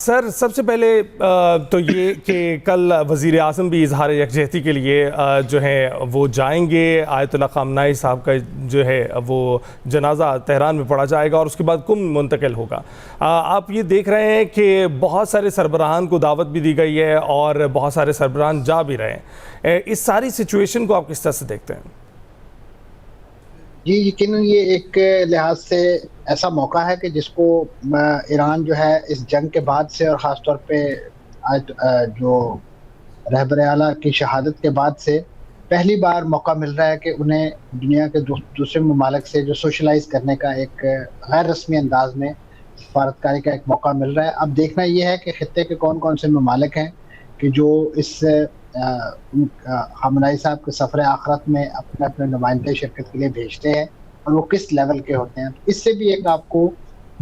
Sir सबसे पहले तो ये कि कल वज़ीर आज़म भी इजहार यकजहती के लिए जो है वो जाएंगे। आयतुल्ला ख़ामनाई साहब का जो है वो जनाजा तेहरान में पढ़ा जाएगा और उसके बाद कुम मुंतकिल होगा। आप ये देख रहे हैं कि बहुत सारे सरबराहान को दावत भी दी गई है और बहुत सारे सरबराहान जा भी रहे हैं। इस सारी सिचुएशन को आप किस तरह से देखते हैं? जी, यकीनन ये एक लिहाज से ऐसा मौका है कि जिसको ईरान जो है इस जंग के बाद से और ख़ास तौर पे आज जो रहबर आला की शहादत के बाद से पहली बार मौका मिल रहा है कि उन्हें दुनिया के दूसरे ममालिक से जो सोशलाइज़ करने का एक गैर रस्मी अंदाज में सफारतकारी का एक मौका मिल रहा है। अब देखना ये है कि खित्ते के कौन-कौन से ममालिक हैं कि जो इस ख़ामनेई साहब के सफ़र आखिरत में अपने-अपने नुमाइंदे शिरकत के लिए भेजते हैं और वो किस लेवल के होते हैं। तो इससे भी एक आपको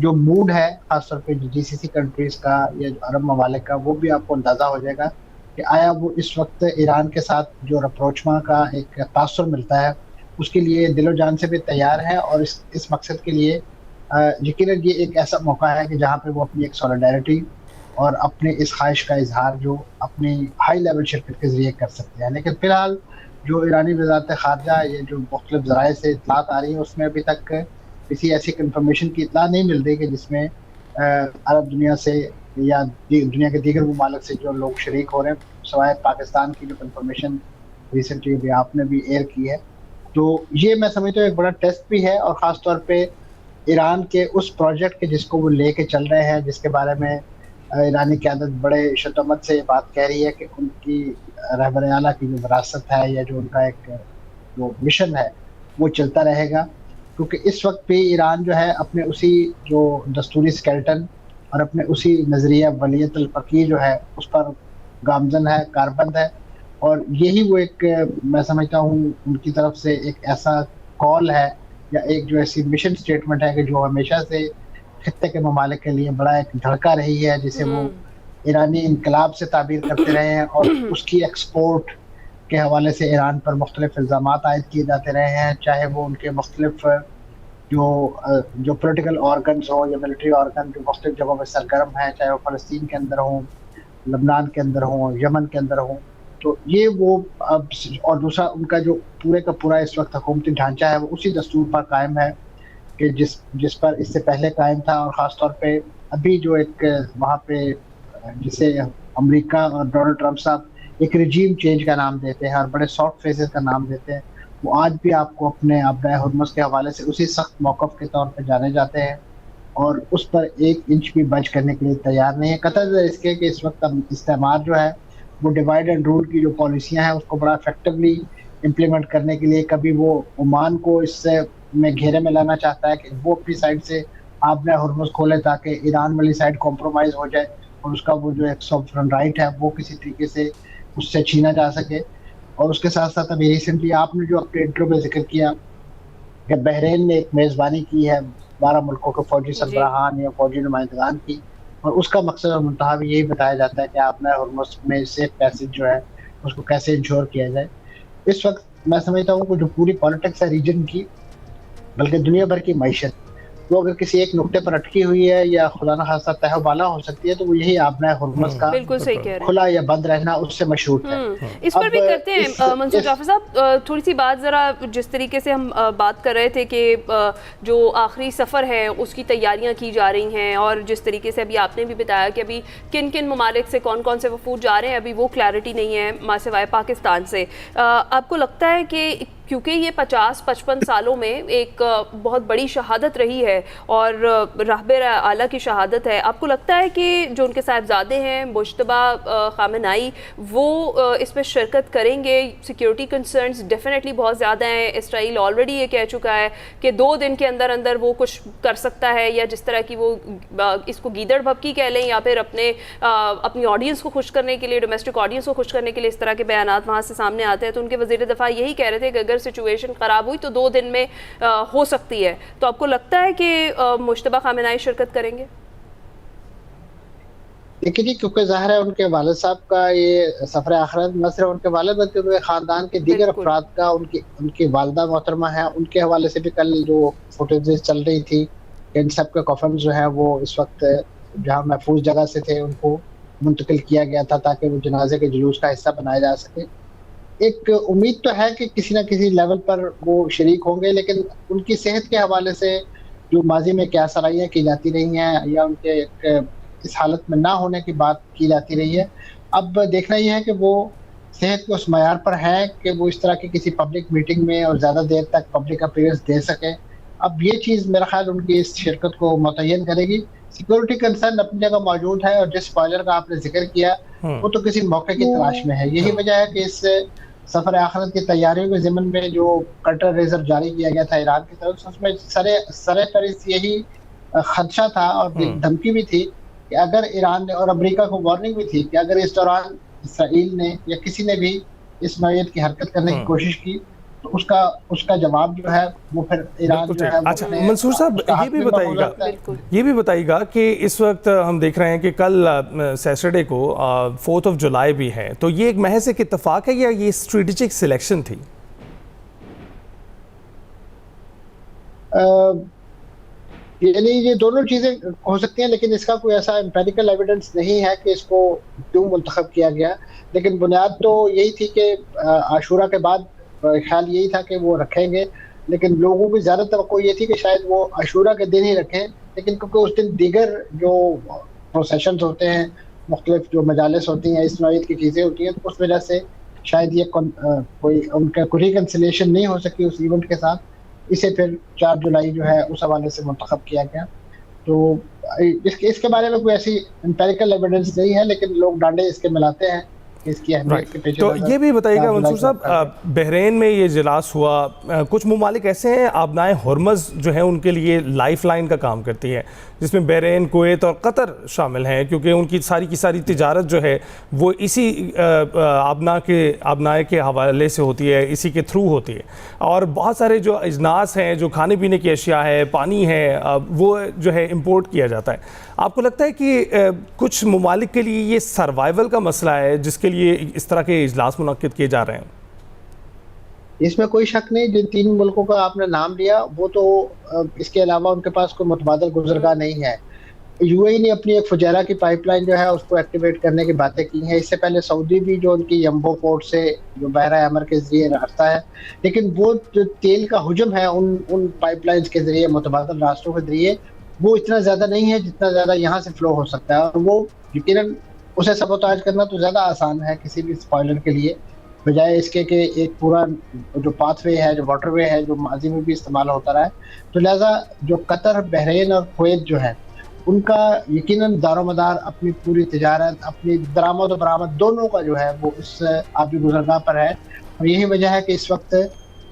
जो मूड है ख़ास तौर पे जीसीसी कंट्रीज़ का या अरब ममालिक का, वो भी आपको अंदाज़ा हो जाएगा कि आया वो इस वक्त ईरान के साथ जो रप्रोचमा का एक तासुर मिलता है उसके लिए दिलो जान से भी तैयार है और इस मकसद के लिए यकीनन ये एक ऐसा मौका है कि जहाँ पे वो अपनी एक सॉलिडारिटी और अपने इस ख्वाहिश का इजहार जो अपनी हाई लेवल शिरकत के ज़रिए कर सकते हैं। लेकिन फ़िलहाल जो ईरानी वज़ारत ख़ारजा ये जो मुख्तलिफ़ ज़राए से इत्तलात आ रही है उसमें अभी तक किसी ऐसी कन्फर्मेशन की इत्तला नहीं मिल रही कि जिसमें अरब दुनिया से या दुनिया के दीगर ममालिक से जो लोग शरीक हो रहे हैं, सवाए पाकिस्तान की जो कन्फर्मेशन रिसेंटली अभी आपने भी एयर की है। तो ये मैं समझता हूँ एक बड़ा टेस्ट भी है और ख़ास तौर पे ईरान के उस प्रोजेक्ट के जिसको वो लेके चल रहे हैं, जिसके बारे में ईरानी क़यादत बड़े शतुम्मत से ये बात कह रही है कि उनकी रहबर आला की जो विरासत है या जो उनका एक जो मिशन है वो चलता रहेगा। क्योंकि इस वक्त भी ईरान जो है अपने उसी जो दस्तूरी स्केलेटन और अपने उसी नज़रिया वलीयतुल फ़क़ीह जो है उस पर गामज़न है, कारबंद है और यही वो एक मैं समझता हूँ उनकी तरफ से एक ऐसा कॉल है या एक जो ऐसी मिशन स्टेटमेंट है कि जो हमेशा से खित्ते के ममालिक के लिए बड़ा एक धड़का रही है, जिसे वो ईरानी इनकलाब से ताबीर करते रहे हैं और उसकी एक्सपोर्ट के हवाले से ईरान पर मुख्तलिफ इल्ज़ामात आयद किए जाते रहे हैं, चाहे वो उनके मुख्तलिफ जो पॉलिटिकल ऑर्गन्स हों या मिलिट्री ऑर्गन जो मुख्तलिफ जगहों में सरगर्म हैं, चाहे वो फ़लस्तीन के अंदर हों, लबनान के अंदर हों, यमन के अंदर हों। तो ये वो अब और दूसरा उनका जो पूरे का पूरा इस वक्त हुकूमती ढांचा है वो उसी दस्तूर पर कायम है कि जिस पर इससे पहले कायम था और ख़ास तौर पे अभी जो एक वहाँ पे जिसे अमेरिका और डोनाल्ड ट्रंप साहब एक रिजीम चेंज का नाम देते हैं और बड़े सॉफ्ट फेजेस का नाम देते हैं, वो आज भी आपको अपने आबराए हुर्मुज़ के हवाले से उसी सख्त मौक़िफ़ के तौर पे जाने जाते हैं और उस पर 1 इंच भी बच करने के लिए तैयार नहीं है। कतई इसके कि इस वक्त इस्तेमार जो है वो डिवाइड एंड रूल की जो पॉलिसियाँ हैं उसको बड़ा इफेक्टिवली इम्प्लीमेंट करने के लिए कभी वो ओमान को इससे में घेरे में लाना चाहता है कि वो अपनी साइड से आबराए हुर्मुज़ खोले ताकि ईरान वाली साइड कॉम्प्रोमाइज़ हो जाए और उसका वो जो एक सॉवरेन राइट है वो किसी तरीके से उससे छीना जा सके। और उसके साथ-साथ अभी रिसेंटली आपने जो अपने इंट्रो में ज़िक्र किया कि बहरीन ने एक मेज़बानी की है 12 मुल्कों के फ़ौजी सरबराहान या फ़ौजी नुमाइंदगान की और उसका मकसद और मुंतहा भी यही बताया जाता है कि आबराए हुर्मुज़ में सेफ पैसेज जो है उसको कैसे इंश्योर किया जाए। इस वक्त मैं समझता हूँ कि जो पूरी पॉलिटिक्स है रीजन की, बल्कि दुनिया भर की मईशत, वो अगर किसी एक नुक्ते पर अटकी हुई है या खुदा न खास्ता तहबाला हो सकती है तो वो यही आबराए हुर्मुज़ का बिल्कुल सही कह रहे हैं। खुला या बंद रहना उससे मशहूर है। इस पर भी करते हैं मंसूर जाफर साहब थोड़ी सी बात, ज़रा जिस तरीके से हम बात कर रहे थे कि जो आखिरी सफ़र है उसकी तैयारियां की जा रही हैं और जिस तरीके से अभी आपने भी बताया कि अभी किन किन ममालिक से कौन कौन से वफूद जा रहे हैं अभी वो क्लैरिटी नहीं है मां सिवाय पाकिस्तान से। आपको लगता है कि क्योंकि ये 50-55 सालों में एक बहुत बड़ी शहादत रही है और रहबर आला की शहादत है, आपको लगता है कि जो उनके साहिबजादे हैं मुज्तबा ख़ामनेई वो इसमें शिरकत करेंगे? सिक्योरिटी कंसर्न्स डेफिनेटली बहुत ज़्यादा हैं। इसराइल ऑलरेडी ये कह चुका है कि 2 दिन के अंदर अंदर वो कुछ कर सकता है या जिस तरह की वो इसको गीदड़ भपकी कह लें या फिर अपनी ऑडियंस को खुश करने के लिए, डोमेस्टिक ऑडियंस को खुश करने के लिए इस तरह के बयानात वहाँ से सामने आते हैं। तो उनके वज़ीर दफ़ा यही कह रहे थे कि अगर सिचुएशन ख़राब हुई तो 2 दिन में हो सकती है। तो आपको लगता है कि मुज्तबा ख़ामनेई शिरकत करेंगे? देखिए जी, क्योंकि ज़ाहिर है उनके वालिद साहब का ये सफ़र आखिरत न सिर्फ उनके वालिद बल्कि उनके ख़ानदान के दीगर अफ़राद का, उनकी वालिदा मोहतरमा है, उनके हवाले से भी कल जो फुटेजेस चल रही थी इन सब के कफ़न जो है वो इस वक्त जहाँ महफूज जगह से थे उनको मुंतकिल किया गया था ताकि वो जनाजे के जुलूस का हिस्सा बनाया जा सके। एक उम्मीद तो है कि किसी न किसी लेवल पर वो शरीक होंगे, लेकिन उनकी सेहत के हवाले से जो माजी में क्या सराहियाँ की जाती रही हैं या उनके इस हालत में ना होने की बात की जाती रही है, अब देखना ये है कि वो सेहत के उस मयार पर है कि वो इस तरह की किसी पब्लिक मीटिंग में और ज़्यादा देर तक पब्लिक अपीयरेंस दे सकें। अब ये चीज़ मेरा ख्याल उनकी इस शिरकत को मुतय्यन करेगी। सिक्योरिटी कंसर्न अपनी जगह मौजूद है और जिस स्पॉइलर का आपने जिक्र किया वो तो किसी मौके की तलाश में है। यही वजह है कि इस सफर आखिरत की तैयारियों के ज़िम्न में जो कटर रेजर जारी किया गया था ईरान की तरफ से, उसमें सरे पर यही खदशा था और धमकी भी थी कि अगर ईरान ने, और अमेरिका को वार्निंग भी थी कि अगर इस दौरान इसराइल ने या किसी ने भी इस नौयत की हरकत करने की कोशिश की तो उसका जवाब जो है वो फिर ईरान जो है। अच्छा मंसूर साहब, ये भी बताइएगा कि इस वक्त हम देख रहे हैं कि कल सैटरडे को 4 जुलाई भी है, तो ये एक महज एक इत्तेफाक है या ये स्ट्रेटेजिक सिलेक्शन थी? यानी ये दोनों चीज़ें हो सकती हैं, लेकिन इसका कोई ऐसा एम्पेरिकल एविडेंस नहीं है कि इसको क्यों मुंतखब किया गया। लेकिन बुनियाद तो यही थी कि आशूरा के बाद ख्याल यही था कि वो रखेंगे, लेकिन लोगों की ज़्यादा तवक्को ये थी कि शायद वो आशूरा के दिन ही रखें, लेकिन क्योंकि उस दिन दीगर जो प्रोसेशंस होते हैं, मुख्तलिफ जो मजालिस होती हैं, इस नौयत की चीज़ें होती हैं, तो उस वजह से शायद ये कोई उनका कोई रिकन्सिलिएशन नहीं हो सकी उस इवेंट के साथ। इसे फिर 4 जुलाई जो है उस हवाले से मुंतखब किया गया। तो इसके बारे में कोई ऐसी एम्पेरिकल एविडेंस नहीं है, लेकिन लोग डांडे इसके मिलाते हैं इसकी अहमियत के पीछे। तो ये भी बताइएगा मंसूर साहब, बहरीन में ये इजलास हुआ, कुछ ममालिक ऐसे हैं आबनाए हुर्मुज़ जो है उनके लिए लाइफ लाइन का काम करती है, जिसमें बहरीन, कुवैत और कतर शामिल हैं, क्योंकि उनकी सारी की सारी तिजारत जो है वो इसी आबनाए के हवाले से होती है, इसी के थ्रू होती है। और बहुत सारे जो अजनास हैं, जो खाने पीने की अशिया है, पानी है, वो जो है इम्पोर्ट किया जाता है। आपको लगता है कि कुछ ममालिक के लिए ये सर्वाइवल का मसला है जिसके लिए इस तरह के इजलास मुनक्किद किए जा रहे हैं? इसमें कोई शक नहीं। जिन 3 मुल्कों का आपने नाम लिया वो तो इसके अलावा उनके पास कोई मुतबादल गुज़रगाह नहीं है। यूएई ने अपनी एक फुजैरा की पाइपलाइन जो है उसको एक्टिवेट करने की बातें की हैं। इससे पहले सऊदी भी जो उनकी यम्बो पोर्ट से जो बहरा अमर के जरिए रास्ता है, लेकिन वो जो तेल का हुजम है उन पाइपलाइंस के जरिए, मुतबादल रास्तों के जरिए, वो इतना ज़्यादा नहीं है जितना ज़्यादा यहाँ से फ्लो हो सकता है। और वो यकीनन उसे सबोताज करना तो ज़्यादा आसान है किसी भी स्पॉइलर के लिए, बजाय इसके कि एक पूरा जो पाथवे है, जो वाटरवे है, जो माजी में भी इस्तेमाल होता रहा है। तो लिहाजा जो कतर, बहरीन और कुवैत जो है उनका यकीनन दारोमदार अपनी पूरी तिजारत, अपनी दरामद और बरामद दोनों का जो है वो इस आबी गुज़रगाह पर है। और यही वजह है कि इस वक्त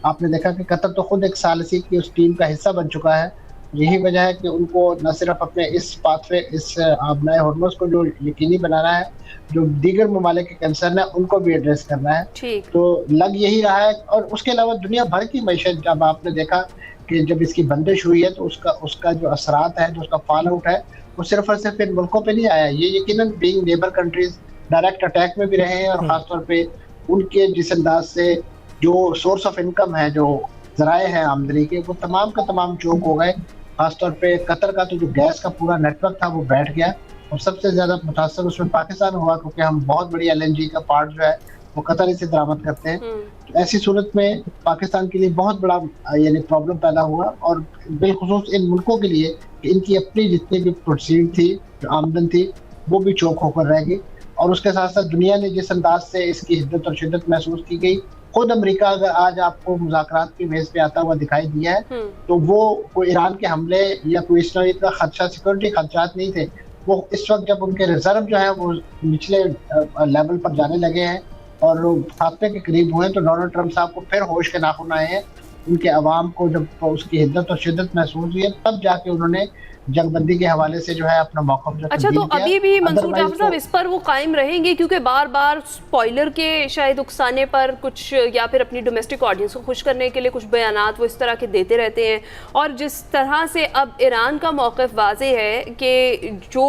आपने देखा कि कतर तो खुद एक सालसी की उस टीम का हिस्सा बन चुका है। यही वजह है कि उनको न सिर्फ अपने इस पाथवे, इस आबनाए हुर्मुज़ को जो यकीनी बनाना है, जो दीगर ममालिक के कंसर्न है उनको भी एड्रेस करना है। तो लग यही रहा है। और उसके अलावा दुनिया भर की मैशत, जब आपने देखा कि जब इसकी बंदिश हुई है तो उसका जो असरात है, जो उसका फॉल आउट है, वो सिर्फ और सिर्फ इन मुल्कों पे नहीं आया। ये यकीनन being neighbour countries direct attack में भी रहे हैं, और खासतौर पे उनके जिस अंदाज से जो सोर्स ऑफ इनकम है, जो जराए हैं आमदनी के, वो तमाम का तमाम चौक हो गए। खासतौर पे कतर का तो जो गैस का पूरा नेटवर्क था वो बैठ गया, और सबसे ज्यादा मुतासर उसमें पाकिस्तान हुआ, क्योंकि हम बहुत बड़ी LNG का पार्ट जो है वो कतर से दरामद करते हैं। तो ऐसी सूरत में पाकिस्तान के लिए बहुत बड़ा यानी प्रॉब्लम पैदा हुआ, और बिलखुसूस इन मुल्कों के लिए कि इनकी अपनी जितनी भी प्रोसीड थी, जो आमदन थी, वो भी चौक होकर रहेगी। और उसके साथ साथ दुनिया ने जिस अंदाज से इसकी हिद्दत और शिद्दत महसूस की गई, खुद अमेरिका अगर आज आपको मुज़ाकरात की मेज पे आता हुआ दिखाई दिया है, तो वो कोई ईरान के हमले या कोई इस तरह का खदशा, सिक्योरिटी खदशात नहीं थे। वो इस वक्त जब उनके रिजर्व जो है वो निचले लेवल पर जाने लगे हैं और खात्मे के करीब हुए, तो डोनाल्ड ट्रंप साहब को फिर होश के नाखून आए हैं। उनके अवाम को जब उसकी हिद्दत और शिद्दत महसूस हुई है, तब जाके उन्होंने जंगबंदी के हवाले से जो है अपना मौक़िफ़ जो अच्छा, तो अभी भी मंसूर जाफर साहब इस पर वो कायम रहेंगे, क्योंकि बार बार स्पॉइलर के शायद उकसाने पर कुछ, या फिर अपनी डोमेस्टिक ऑडियंस को खुश करने के लिए कुछ बयानात वो इस तरह के देते रहते हैं। और जिस तरह से अब ईरान का मौक़िफ़ वाज़ेह है कि जो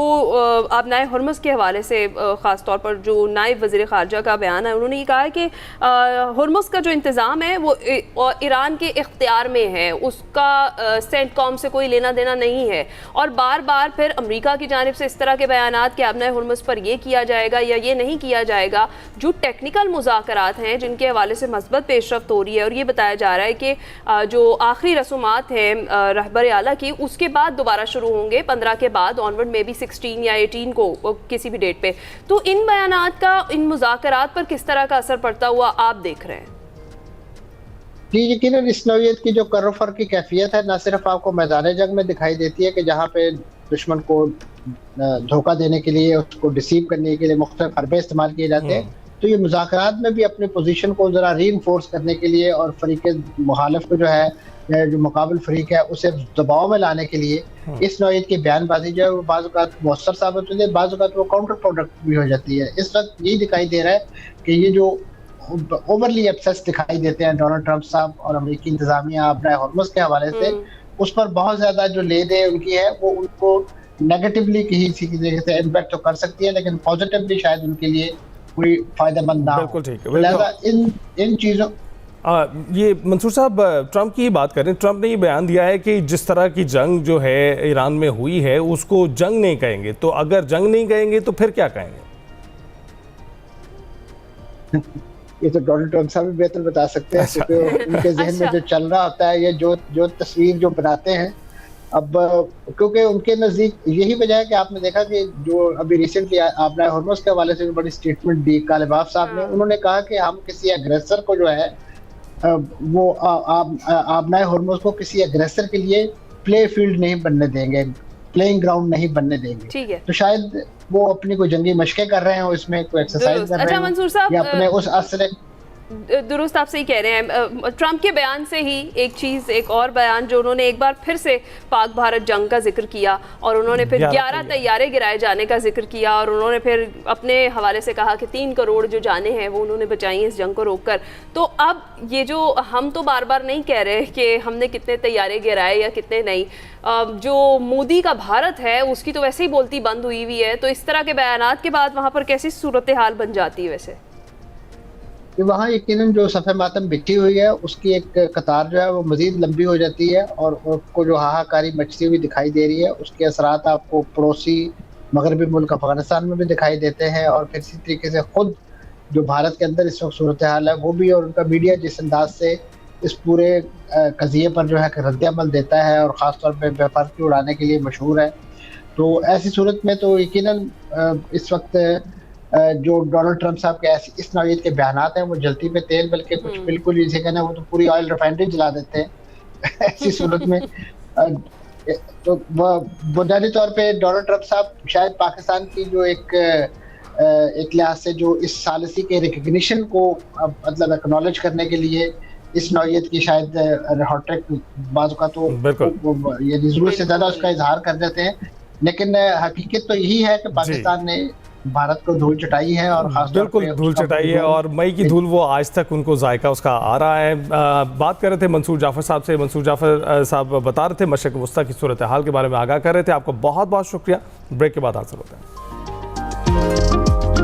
आबनाए हुर्मुज़ के हवाले से ख़ास तौर पर जो नायब वज़ीर ख़ारजा का बयान है, उन्होंने ये कहा है कि हुर्मुज़ का जो इंतज़ाम है वो ईरान के इख्तियार में है, उसका सेंटकॉम से कोई लेना देना नहीं है। और बार बार फिर अमेरिका की जानिब से इस तरह के बयानात कि आपने हुर्मुज़ पर ये किया जाएगा या ये नहीं किया जाएगा, जो टेक्निकल मुज़ाकरात हैं जिनके हवाले से मस्बत पेशरफ्त हो रही है, और ये बताया जा रहा है कि जो आखिरी रसूमात हैं रहबर आला की उसके बाद दोबारा शुरू होंगे 15 के बाद ऑनवर्ड, मे बी 16 या 18 को किसी भी डेट पे। तो इन बयानात का इन मुज़ाकरात पर किस तरह का असर पड़ता हुआ आप देख रहे हैं? जी, यकीनन इस नौइयत की जो कर्रफर की कैफियत है न सिर्फ आपको मैदान जंग में दिखाई देती है कि जहाँ पे दुश्मन को धोखा देने के लिए, उसको डिसीव करने के लिए मुख्तलिफ हरबे इस्तेमाल किए जाते हैं, तो ये मुज़ाकरात में भी अपनी पोजीशन को ज़रा रीइंफोर्स करने के लिए और फरीक मुखालिफ को जो है, जो मुकाबिल फरीक है, उसे दबाव में लाने के लिए इस नौइयत की बयानबाजी जो है वो बाज़ औक़ात मौसर साबित होती है, बाज़ औक़ात वो काउंटर प्रोडक्ट भी हो जाती है। इस वक्त यही दिखाई दे रहा है कि ये जो ओवरली अपसेस दिखाई देते हैं डोनाल्ड ट्रंप साहब और अमेरिकी इंतजामिया अपना हुर्मुज़ के हवाले से, उस पर बहुत ज़्यादा जो ले दे उनकी है वो उनको नेगेटिवली किसी जगह से इम्पैक्ट तो कर सकती है, लेकिन पॉजिटिवली शायद उनके लिए कोई फायदेमंद ना हो। बिल्कुल ठीक है। लिहाजा इन चीज़ों ये मंसूर साहब ट्रंप की बात करें, ट्रंप ने ये बयान दिया है कि जिस तरह की जंग जो है ईरान में हुई है उसको जंग नहीं कहेंगे, तो अगर जंग नहीं कहेंगे तो फिर क्या कहेंगे? ये तो डोनाल्ड ट्रंप साहब भी बेहतर बता सकते हैं, क्योंकि उनके जहन में जो चल रहा होता है, ये जो तस्वीर जो बनाते हैं, अब क्योंकि उनके नज़दीक यही वजह है कि आपने देखा कि जो अभी रिसेंटली आबना हुर्मुज़ के हवाले से बड़ी स्टेटमेंट दी कालिबाफ साहब ने, उन्होंने कहा कि हम किसी अग्रेसर को जो है वो आबना हुर्मुज़ को किसी अग्रेसर के लिए प्ले फील्ड नहीं बनने देंगे, प्लेइंग ग्राउंड नहीं बनने देंगे। ठीक है। तो शायद वो अपनी कोई जंगी मशकें कर रहे हैं, इसमें कोई एक्सरसाइज कर रहे हैं, मंसूर साहब, या अपने उस असर दुरुस्त आप सही कह रहे हैं। ट्रंप के बयान से ही एक और बयान जो उन्होंने एक बार फिर से पाक भारत जंग का जिक्र किया, और उन्होंने फिर 11 तैयारे गिराए जाने का जिक्र किया, और उन्होंने फिर अपने हवाले से कहा कि 3 करोड़ जो जाने हैं वो उन्होंने बचाई इस जंग को रोककर। तो अब ये जो हम तो बार बार नहीं कह रहे कि हमने कितने तैयारे गिराए या कितने नहीं, जो मोदी का भारत है उसकी तो वैसे ही बोलती बंद हुई हुई है, तो इस तरह के बयानात के बाद वहाँ पर कैसी सूरत हाल बन जाती है? वैसे कि वहाँ यकीनन जो सफ़े मातम बिछी हुई है उसकी एक कतार जो है वो मज़ीद लंबी हो जाती है, और उसको जो हाहाकारी मचती हुई दिखाई दे रही है, उसके असरात आपको पड़ोसी मगरबी मुल्क अफगानिस्तान में भी दिखाई देते हैं, और फिर इसी तरीके से ख़ुद जो भारत के अंदर इस वक्त सूरत हाल है वो भी, और उनका मीडिया जिस अंदाज से इस पूरे कज़िये पर जो है रद्द-ए-अमल देता है और ख़ास तौर पर बेफर्की उड़ाने के लिए मशहूर है। तो ऐसी सूरत में तो यकीनन इस वक्त जो डोनाल्ड ट्रंप साहब के इस नौइयत के बयानात हैं वो जलती में तेल, बल्कि कुछ बिल्कुल इसे कहना वो तो पूरी ऑयल रिफाइनरी जला देते हैं ऐसी सूरत में। तो बुनियादी तौर पे डोनाल्ड ट्रंप साहब शायद पाकिस्तान की जो एक लिहाज से जो इस सालिसी के रिकग्निशन को मतलब एक्नॉलेज करने के लिए इस नौइयत की शायद हॉटट्रिक बाज़ का तो ये ज़रूरत से ज़्यादा उसका इजहार कर देते हैं, लेकिन हकीकत तो यही है कि पाकिस्तान ने भारत को धूल चटाई है, और बिल्कुल धूल चटाई है, और मई की धूल वो आज तक उनको जायका उसका आ रहा है। बात कर रहे थे मंसूर जाफर साहब से। मंसूर जाफर साहब बता रहे थे मशरिक़ वस्ता की सूरत हाल के बारे में आगाह कर रहे थे। आपको बहुत बहुत शुक्रिया। ब्रेक के बाद हाजिर होते हैं।